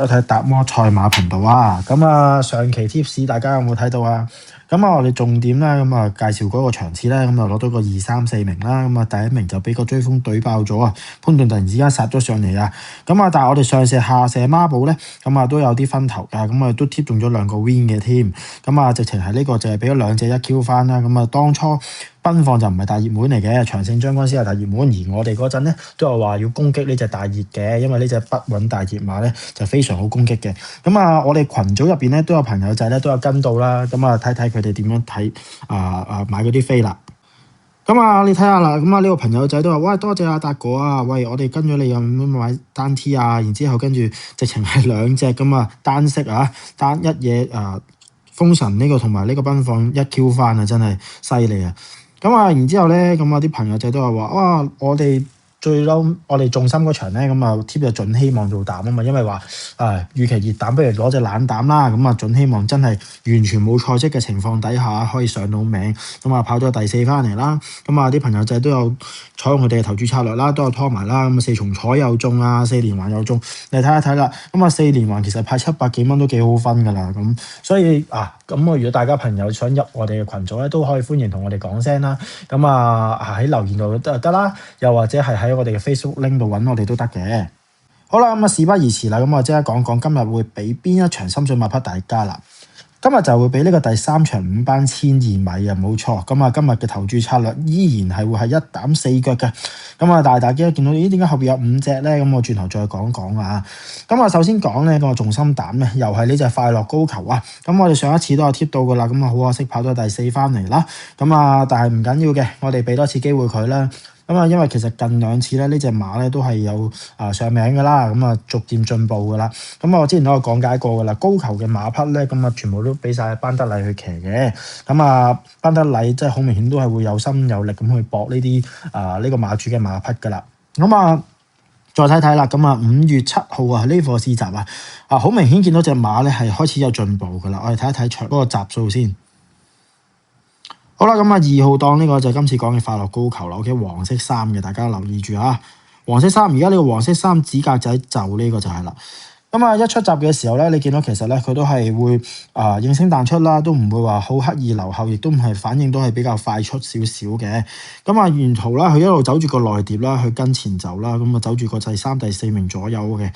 有睇達摩賽馬頻道啊，咁啊上期 tips 大家有冇睇到啊？咁啊我哋重點咧介紹嗰個場次咧，咁就攞到個2、3、4名啦，咁啊第1名就俾個追風懟爆咗啊！潘頓突然之間殺咗上嚟啊！咁啊但係我哋上射下射孖寶咧，咁啊都有啲分頭㗎，咁啊都貼中咗2個 win 嘅添，咁啊直情係呢個就係俾咗2隻1Q 翻啦，咁啊當初奔放就唔係大熱門嚟嘅，長勝將軍先係大熱門，而我哋嗰陣咧都有話要攻擊呢隻大熱嘅，因為呢隻不穩大熱馬咧就非常好攻擊嘅。咁啊，我哋群組入邊咧都有朋友仔咧都有跟到啦，咁啊睇睇佢哋點樣睇買嗰啲飛啦。咁啊，你睇下啦，咁啊呢個朋友仔都話：喂，多謝阿達哥啊！喂，我哋跟咗你有冇買單 T 啊？然之後跟住直情係2隻咁啊單色啊，單一嘢風神呢個同埋呢個奔放1Q 翻啊，真係犀利啊！咁啊，然之後咧，咁啊啲朋友仔都係話：哇，我哋最嬲，我哋重心嗰場咧，咁啊貼咗準希望做膽啊嘛，因為話預期熱膽，不如攞隻冷膽啦。咁啊準希望真係完全冇賽績嘅情況底下可以上到名，咁啊跑咗第4翻嚟啦。咁啊啲朋友仔都有採用佢哋嘅投注策略啦，都有拖埋啦。咁4重彩又中啊，4連環又中，你睇一睇啦。咁啊4連環其實派700幾蚊都幾好分㗎啦。咁所以咁如果大家朋友想入我哋嘅群組咧，都可以歡迎同我哋講聲啦。咁喺留言度都得啦，又或者係喺我哋嘅 Facebook link 度揾我哋都得嘅。好啦，咁事不宜遲啦，咁我即刻講講今日會俾邊一場心水馬匹大家啦。今日就會俾呢個第3場5班1200米啊，冇錯。咁啊，今日嘅投注策略依然係會係一膽4腳嘅。咁啊，但係大家見到點解後邊有5隻咧？咁我轉頭再講講啊。咁啊，首先講咧個重心膽咧，又係呢隻快樂高球啊。咁我哋上一次都有貼到噶啦，咁啊好可惜跑咗第4翻嚟啦。咁啊，但係唔緊要嘅，我哋俾多次機會佢啦。咁啊，因為其實近2次咧，呢隻馬咧都係有上名噶啦，咁啊逐漸進步噶啦。咁我之前都有講解過噶啦，高球嘅馬匹咧，咁啊全部都俾晒班德禮去騎嘅。咁啊，班德禮即係好明顯都係會有心有力咁去搏呢啲呢個馬主嘅馬匹噶啦。咁啊，再睇睇啦。咁啊5月7號啊呢課試集好明顯見到隻馬咧係開始有進步噶啦。我哋睇一睇場嗰個集數先。好啦，咁啊2號檔呢個就係今次講嘅快樂高球啦。OK， 黃色衫嘅，大家留意住啊。黃色衫，而家呢個黃色衫指格仔就呢個就係啦。咁啊一出閘嘅時候咧，你見到其實咧佢都係會應聲彈出啦，都唔會話好刻意留後，亦都唔係反應都係比較快速少少嘅。咁啊沿途啦，佢一路走住個內碟啦，去跟前走啦，咁啊走住個第3、第4名左右嘅。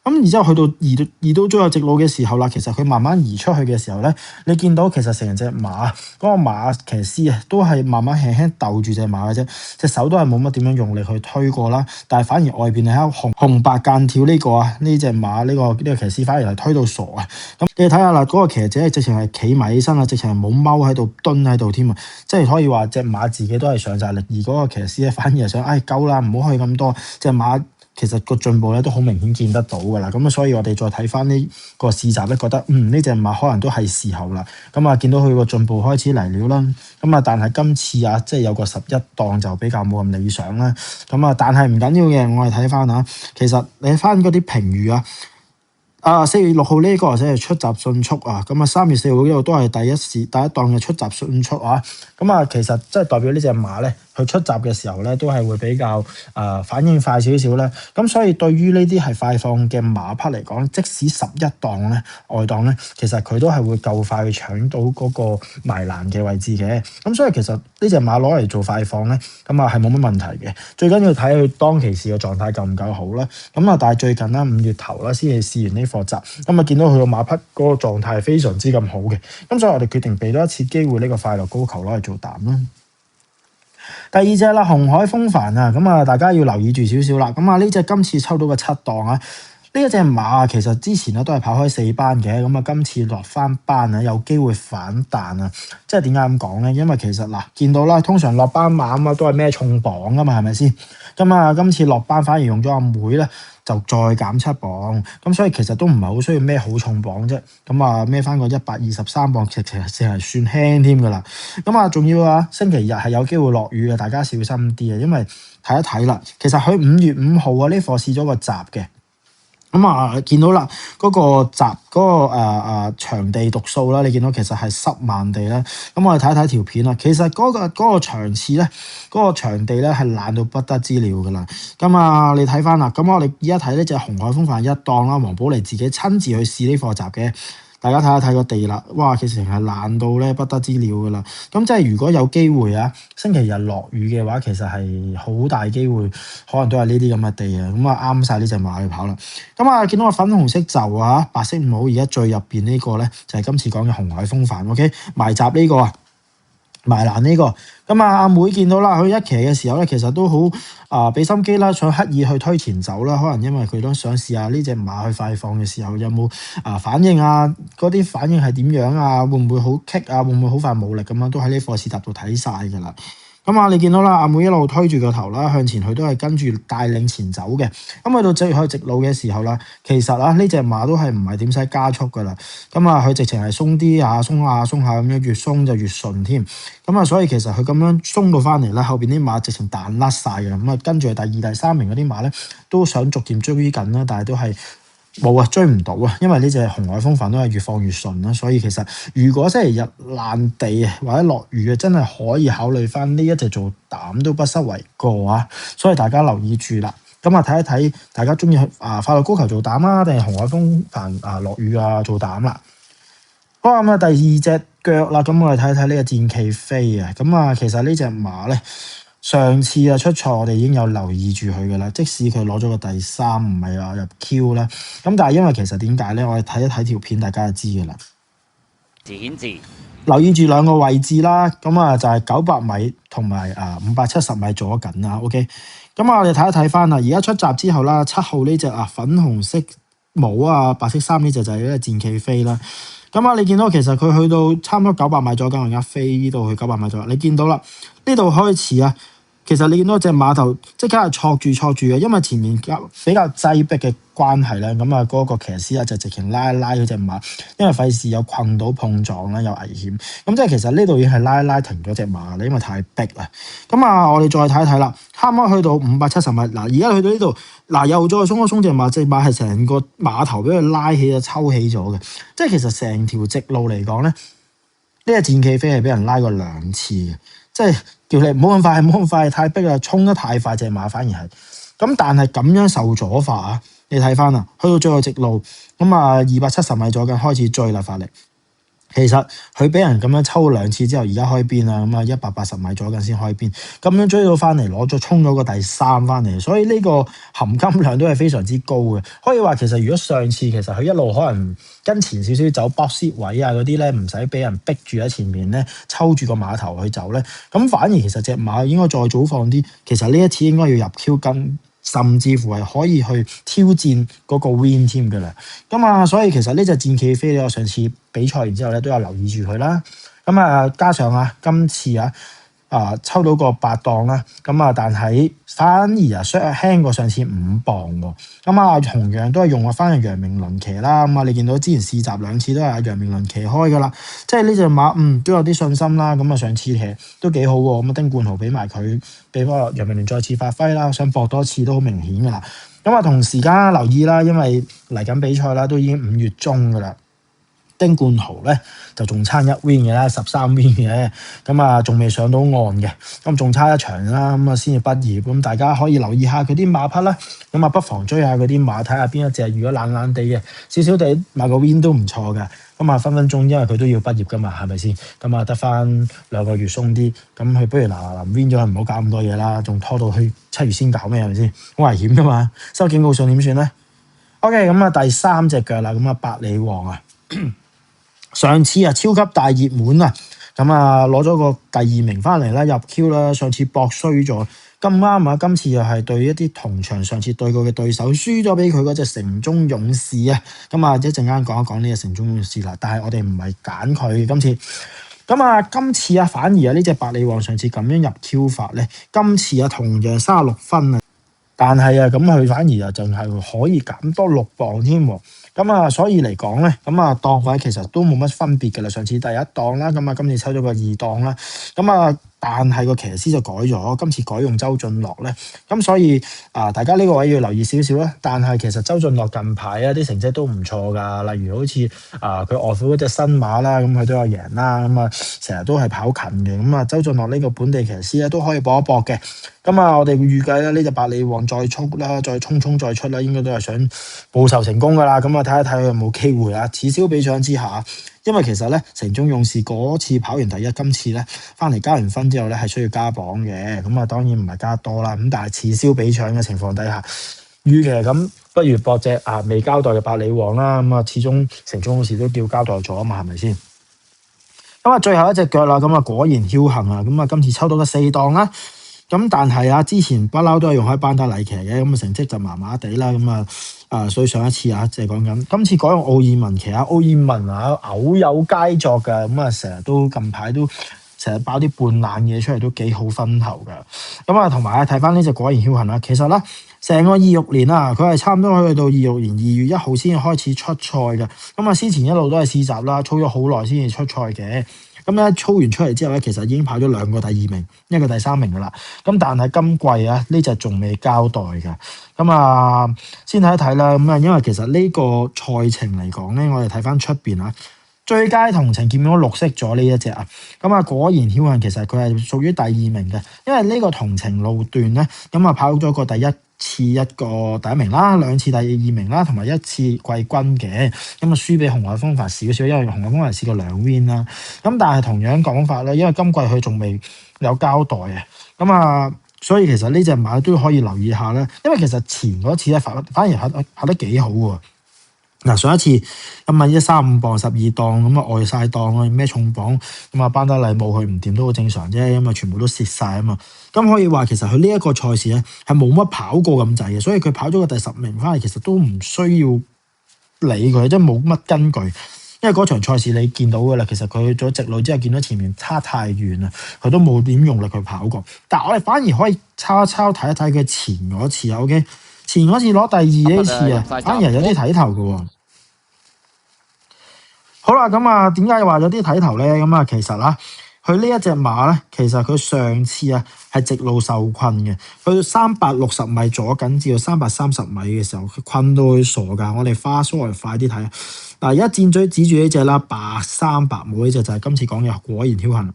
咁然之後去到移到最後直路嘅時候啦，其實佢慢慢移出去嘅時候咧，你見到其實成隻馬嗰個馬騎師都係慢慢輕輕逗住隻馬嘅啫，隻手都係冇乜點樣用力去推過啦。但係反而外邊你睇紅白間條呢個呢隻馬呢個騎師反而係推到傻啊！咁你睇下啦，嗰個騎者係直情係企埋起身啦，直情係冇踎喺度蹲喺度添啊！即係可以話隻馬自己都係上晒力，而嗰個騎師咧反而係想夠啦，唔好去咁多隻馬。其實個進步咧都好明顯見得到㗎啦，咁啊所以我哋再睇翻呢個試集咧，覺得呢隻馬可能都係時候啦。咁啊見到佢個進步開始嚟了啦。咁啊但係今次即係有個11檔就比較冇咁理想啦。咁啊但係唔緊要嘅，我哋睇翻其實你翻嗰啲評語4月6號呢個或者係出閘迅速啊，咁啊3月4號呢個都係第一檔嘅出閘迅速啊。咁啊其實即係代表呢隻馬咧，佢出閘嘅時候咧，都係會比較反應快少少咧。咁所以對於呢啲係快放嘅馬匹嚟講，即使11檔咧外檔咧，其實佢都係會夠快去搶到嗰個埋欄嘅位置嘅。咁所以其實呢隻馬攞嚟做快放咧，咁啊係冇乜問題嘅。最緊要睇佢當其時嘅狀態夠唔夠好啦。咁啊，但係最近啦5月頭啦先至試完呢課集，咁啊見到佢個馬匹嗰個狀態係非常之咁好嘅。咁所以我哋決定俾多一次機會呢個快樂高球攞嚟做膽啦。第2隻啦，紅海風帆啊，咁啊大家要留意住少少啦。咁啊呢隻今次抽到個7檔呢一隻馬其實之前都係跑開4班嘅，咁啊今次落翻班有機會反彈啊！即係點解咁講咧？因為其實見到啦，通常落班馬都係孭重磅噶嘛，係咪先？咁啊今次落班反而用咗阿妹咧，就再減7磅，咁所以其實都唔係好需要孭好重磅啫。咁啊孭翻個123磅，其實淨係算輕添噶啦。咁啊仲要星期日係有機會落雨嘅，大家小心啲啊！因為睇一睇啦，其實佢5月5號呢課試咗個閘嘅。咁啊，見到啦，嗰、個集嗰、個場地讀數啦，你見到其實係10萬地啦。咁我哋睇一睇條片啦，其實嗰個場次咧，嗰、個場地咧係爛到不得之了噶啦。咁啊，你睇翻啦，咁我哋而家睇呢隻紅海風帆一檔啦，黃寶妮自己親自去試呢課集嘅。大家睇一睇個地啦，哇！其實係爛到咧不得之了噶啦。咁即係如果有機會啊，星期日落雨嘅話，其實係好大機會，可能都係呢啲咁嘅地啊。咁啊啱晒呢隻馬去跑啦。咁啊見到個粉紅色袖啊，白色帽，而家最入邊呢個咧就係今次講嘅紅海風帆。OK，埋閘呢個啊。埋欄呢個，咁啊阿妹見到啦，佢一騎嘅時候咧，其實都好俾心機啦，想刻意去推前走啦。可能因為佢都想試下呢隻馬去快放嘅時候有冇反應啊，嗰啲反應係點樣啊，會唔會好棘啊，會唔會好快冇力咁樣，都喺呢課試踏度睇晒㗎啦。咁啊，你見到啦，阿妹一路推住個頭啦，向前佢都係跟住帶領前走嘅。咁去到最後直路嘅時候啦，其實啊呢隻馬都係唔係點使加速噶啦。咁啊，佢直情係鬆啲啊，鬆下咁樣，越鬆就越順添。咁啊，所以其實佢咁樣鬆到翻嚟啦，後邊啲馬直情彈甩晒嘅。咁啊，跟住第2、第3名嗰啲馬咧，都想逐漸追緊啦，但係都係。冇啊，追唔到啊，因為呢隻紅海風帆都係越放越順啦，所以其實如果星期日爛地或者落雨嘅，真係可以考慮翻呢一隻做膽都不失為過啊，所以大家留意住啦。咁啊睇一睇，大家中意快樂高球做膽啊，定係紅海風帆落雨做膽啦。好咁啊，第2隻腳啦，咁我哋睇一睇呢個戰旗飛啊，咁啊其實呢隻馬咧。上次出賽，我哋已經有留意住佢嘅啦。即使佢攞咗個第3，唔係話入 Q 啦。咁但係因為其實點解咧？我哋睇一睇條片，大家就知嘅啦。顯示留意住兩個位置啦。咁啊就係900米同埋570米左緊啦。OK。咁啊我哋睇一睇翻啦。而家出閘之後啦，7號呢隻粉紅色帽白色衫呢隻就係呢個戰旗飛啦。咁啊，你見到其實佢去到差唔多900米左緊，而家飛呢度去900米左右。你見到啦，呢度開始啊。其實你見到隻馬頭即刻係挫住嘅，因為前面比較擠迫嘅關係咧，咁啊嗰個騎師就直情拉嗰隻馬，因為費事有困到碰撞啦，有危險。咁即係其實呢度已經係拉停咗隻馬啦，因為太逼啦。咁啊，我哋再睇一睇啦，啱啱去到570米，嗱而家去到呢度，嗱又再鬆一鬆隻馬係成個馬頭俾佢拉起抽起咗嘅，即係其實成條直路嚟講咧，呢隻戰旗飛係俾人拉過2次嘅，即係。叫你唔好咁快，太逼啦，衝得太快隻馬反而係咁，但係咁樣受阻法啊！你睇翻啊，去到最後直路咁啊，270米左近開始追啦，發力。其實佢俾人咁樣抽2次之後，而家開邊啦，咁啊180米左近先開邊，咁樣追到翻嚟，衝咗個第3翻嚟，所以呢個含金量都係非常之高嘅。可以話其實如果上次其實佢一路可能跟前少少走 box 位嗰啲咧，唔使俾人逼住喺前面咧，抽住個馬頭去走咧，咁反而其實隻馬應該再早放啲，其實呢一次應該要入 Q 跟。甚至乎係可以去挑戰嗰個 win 添㗎啦，咁啊，所以其實呢隻戰旗飛咧，我上次比賽完之後咧都有留意住佢啦，咁啊，加上今次抽到個8檔啦，咁啊，但係反而輕過上次5磅喎，咁啊，同樣都係用翻嘅楊明倫騎啦，咁啊，你見到之前試閘2次都係楊明倫騎開㗎啦，即係呢隻馬都有啲信心啦，咁啊上次騎都幾好喎，咁啊丁冠豪俾埋佢，俾翻楊明倫再次發揮啦，想搏多次都好明顯㗎啦，咁啊同時間留意啦，因為嚟緊比賽啦，都已經5月中㗎啦。丁冠豪咧就仲差1 win 嘅啦，13 win 嘅，咁啊仲未上到岸嘅，咁仲差1場啦，咁啊先至畢業，咁大家可以留意下佢啲馬匹啦，咁啊不妨追下佢啲馬，睇下邊一隻，如果懶地嘅，少少地買個 win 都唔錯嘅，咁啊分分鐘，因為佢都要畢業噶嘛，係咪先？咁啊得翻2個月鬆啲，咁佢不如嗱 win 咗，唔好搞咁多嘢啦，仲拖到去7月先搞咩？係咪先？好危險噶嘛，收警告信點算咧 ？OK， 咁啊第3隻腳啦，咁啊百里王啊。上次超級大熱門啊，咁啊攞咗個第2名翻嚟啦，入 Q 啦。上次搏衰咗，咁啱啊！今次又係對一啲同場上次對過嘅對手，輸咗俾佢嗰隻城中勇士啊。咁啊一陣間講一講呢隻城中勇士啦。但係我哋唔係揀佢今次，咁啊今次反而呢隻百里王上次咁樣入 Q 法咧，今次同樣36分啊。但係咁佢反而淨係可以減多6磅添喎，咁啊所以嚟講咧，咁檔位其實都冇乜分別嘅啦。上次第1檔啦，咁啊今次抽咗個2檔啦，咁啊但係個騎師就改咗，今次改用周俊樂咧，咁所以大家呢個位要留意少少啦。但係其實周俊樂近排啲成績都唔錯㗎，例如好似佢外父嗰隻新馬啦，咁佢都有贏啦，咁成日都係跑近嘅，咁周俊樂呢個本地騎師咧都可以搏一搏嘅。咁我哋預計咧呢隻百里王再衝啦，再衝再出啦，應該都係想報仇成功㗎啦。咁睇一睇佢有冇機會啊？此消彼長之下。因為其實咧，城中勇士嗰次跑完第一，今次咧翻嚟加完分之後咧係需要加磅嘅，咁當然唔係加多啦，咁但係此消彼長嘅情況底下，與其咁不如搏隻未交代嘅百里王啦，始終城中勇士都叫交代咗啊嘛，係咪先？咁最後一隻腳啦，咁果然僥倖啊，咁今次抽到個4檔啦。咁但係之前不嬲都係用開班達黎騎嘅，咁成績就麻麻地啦，咁所以上一次即係講緊，今次改用奧爾文騎奧爾文偶有佳作㗎，咁成日都近排都成日爆啲半冷嘢出嚟，都幾好分頭㗎。咁同埋睇翻呢隻果然僥倖啦，其實啦，成個26年佢係差唔多去到26年2月1號先至開始出賽嘅，咁先前一路都係試習啦，操咗好耐先至出賽嘅。咁操完出嚟之後咧，其實已經跑咗2個第2名，一個第3名噶啦。咁但係今季呢隻仲未交代嘅。咁先睇一睇啦。咁因為其實呢個賽程嚟講咧，我哋睇翻出邊最佳同程見到綠色咗呢一隻咁果然僥倖其實佢係屬於第2名嘅，因為呢個同程路段咧，跑咗個第一次一個第1名啦，2次第2名啦，同埋1次季軍嘅，輸俾紅海風帆少少，因為紅海風帆試過2 win 啦。咁但係同樣講法咧，因為今季佢仲未有交代所以其實呢隻馬都可以留意下咧，因為其實前嗰次咧反而跑得幾好喎。上一次135磅12檔外晒檔咩重磅班德利冇佢唔掂都好正常啫，全部都蝕晒咁可以話其實佢呢一個賽事咧係冇乜跑過咁滯嘅，所以佢跑咗個第10名翻嚟，其實都唔需要理佢，即係冇乜根據。因為嗰場賽事你見到噶啦，其實佢去咗直路之後見到前面差太遠啦，佢都冇點用力去跑過。但係我哋反而可以抄一抄睇一睇佢前嗰次OK。前嗰次攞第2呢次反而有啲睇頭嘅喎。好啦，點解話有啲睇頭咧？其實佢呢一隻馬咧，其實佢上次係直路受困嘅，去到360米左緊至到330米嘅時候，佢困到佢傻㗎。我哋花蘇嚟快啲睇而家箭嘴指住呢隻啦，白衫白帽呢隻就係今次講嘅果然僥倖。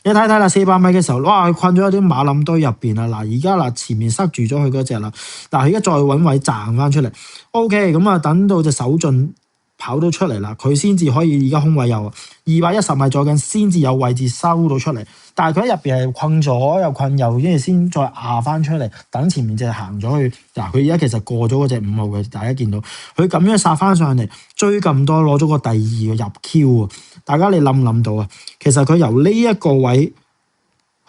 你睇睇啦，400米嘅時候，哇！佢困咗喺啲馬冧堆入邊啦。而家前面塞住咗佢嗰隻啦。佢而家再揾位賺翻出嚟。OK，等到隻手進跑到出嚟啦，佢先至可以而家空位有210米左近，先至有位置收到出嚟。但係佢喺入邊係困咗又困右，跟住先再壓翻出嚟，等前面隻行咗去。佢而家其實過咗嗰隻5號嘅，大家見到佢咁樣殺翻上嚟，追咁多攞咗個第2個入 Q 啊！大家你諗唔諗到啊？其實佢由呢一個位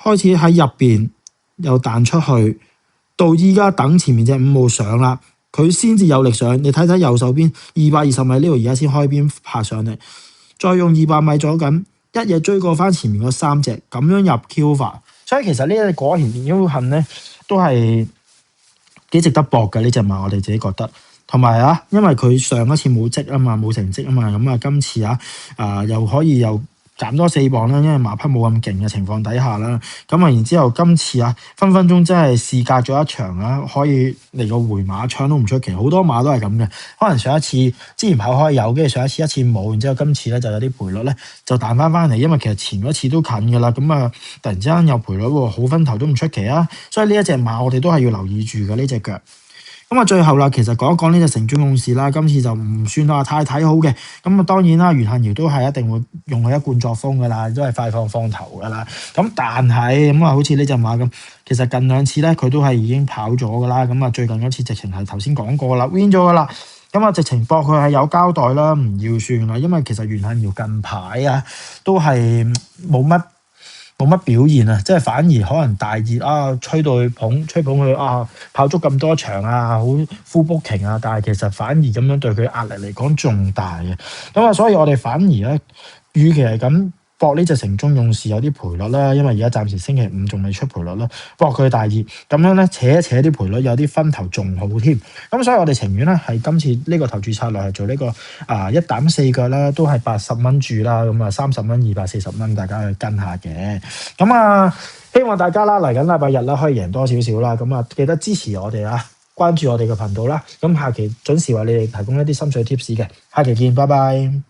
開始喺入邊又彈出去，到依家等前面隻5號上啦。佢先至有力上，你睇睇右手邊220米呢度，而家先開邊拍上嚟，再用200米左緊，一嘢追過翻前面嗰3隻，咁樣入 Q 法，所以其實呢隻果然僥倖咧，都係幾值得搏嘅呢隻馬，我哋自己覺得。同埋因為佢上一次冇績啊嘛，冇成績啊嘛，今次又可以又減多4磅啦，因為馬匹冇咁勁嘅情況底下啦，然之後今次分分鐘真係事隔咗一場可以嚟個回馬槍都唔出奇，好多馬都係咁嘅，可能上一次之前跑開有，跟住上一次冇，然之後今次咧就有啲賠率咧就彈翻嚟，因為其實前嗰次都近噶啦，突然之間有賠率喎，好分頭都唔出奇所以呢一隻馬我哋都係要留意住嘅呢隻腳。最後啦，其實講一講呢隻城中勇士啦，今次就唔算話太睇好嘅。當然啦，袁幸堯都係一定會用佢一貫作風噶啦，都係快放頭噶啦。但係好似呢隻馬咁，其實近2次咧佢都係已經跑咗噶啦。最近嗰次直情係頭先講過啦 ，win 咗噶啦。直情博佢係有交代啦，唔要算啦。因為其實袁幸堯近排都係冇乜表現即係反而可能大熱吹到佢吹捧佢跑足咁多場好 full booking 但係其實反而咁樣對佢壓力嚟講仲大嘅。所以我哋反而咧，與其係咁搏呢隻城中勇士有啲賠率啦，因為而家暫時星期五仲未出賠率啦，搏佢大熱咁樣咧，扯一扯啲賠率有啲分頭仲好添。咁所以我哋情願咧係今次呢個投注策略係做呢個一膽四腳啦，都係80蚊注啦，咁啊30蚊240蚊，大家去跟下嘅。咁啊，希望大家啦嚟緊禮拜日啦可以贏多少少啦，咁啊記得支持我哋啊，關注我哋嘅頻道啦。咁下期準時為你哋提供一啲心水貼士嘅，下期見，拜拜。